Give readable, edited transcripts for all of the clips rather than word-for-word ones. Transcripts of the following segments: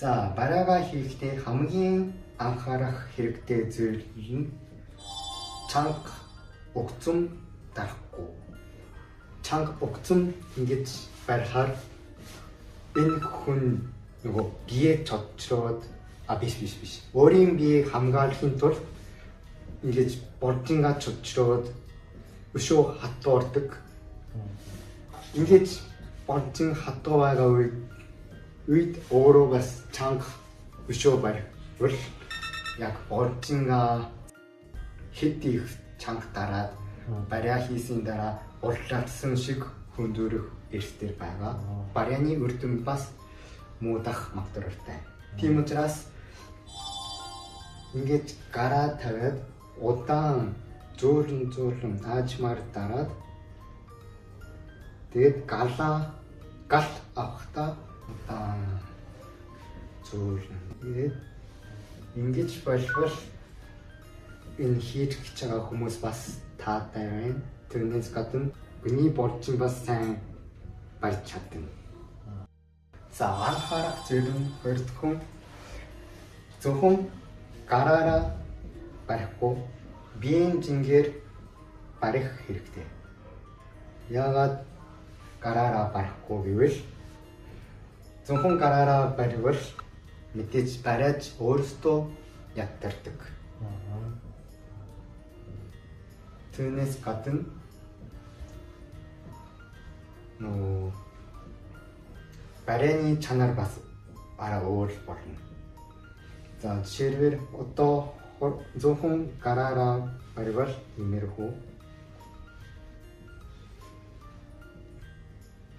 За бараагаа хийхдээ хамгийн анхаарах хэрэгтэй зүйл нь чанга угцум дарахгүй. Чанга угцум ингэж барихаар энэ хүн нөгөө бие чодчроод биш. Өөрийн биеийг хамгаалахын тулд ингэж боржингаа чодчроод өшөө хатуурдаг. Ингэж боржин хатуу байгаа үед өөрөө бас чанга өшөө барьвал яг боржингаа хэд их чанга дараад бариа хийсийн дараа урлалсан шиг хүндүрэх эрсдэл байгаа. Барианы үр дүн бас муудах магтвартай. Тийм учраас ингэж гараа тавиад удаан зөөлөн аажмаар дараад тэгээд гал авахтаа удаан зөөлөн тэгээд ингэж болвол энэ хийж гэж байгаа хүмүүс бас таатай байна. Тэрнээс гадна миний борчин бас сайн барьж чадна. За анхаарах зүйл нь хоёрдохын зөвхөн гараараа барихгүй биеийн жингээр барих хэрэгтэй. Яагаад гараараа барихгүй гэвэл зөвхөн гараараа баривал мэдээж бариад өөрөөсөө ятардаг. Тэрнээс гадна барианы чанар бас арай өөр болно. За жишээлбэл одоо зөвхөн гараараа баривал иймэрхүү.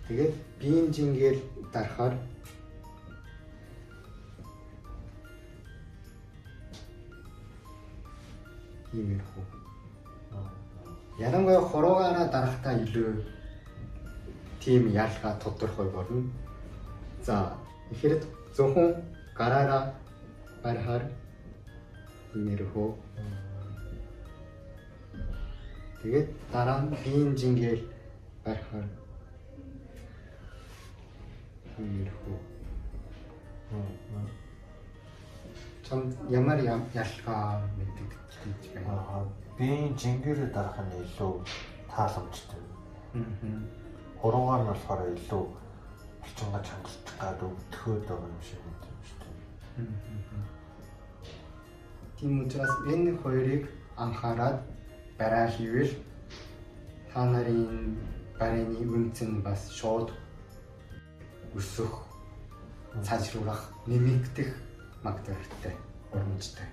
Тэгээд биеийн жингээр дарахаар иймэрхүү. Ялангуяа хороогараа дарахтаа илүү тийм ялгаа тодорхой болно. За ихэд зөвхөн гараараа барихаар иймэрхүү. Тэгээд дараа нь биеийн жингээр барихаар иймэрхүү. Чам ямар ялгаа мэддэг гэж байна. Биеийн жингээр дарах нь илүү тааламжтай. Хороогаар нь болохоор илүү орчингаа чангалж гад өвдөхөд байгаа юм шиг байна шүү дээ. Тийм учраас энэ хоёрыг анхаарад бараа хийвэл та нарын барианы үнцэн бас шууд өсөх, цаашруулах, нэмэгдэх магтвартай, урамжтай.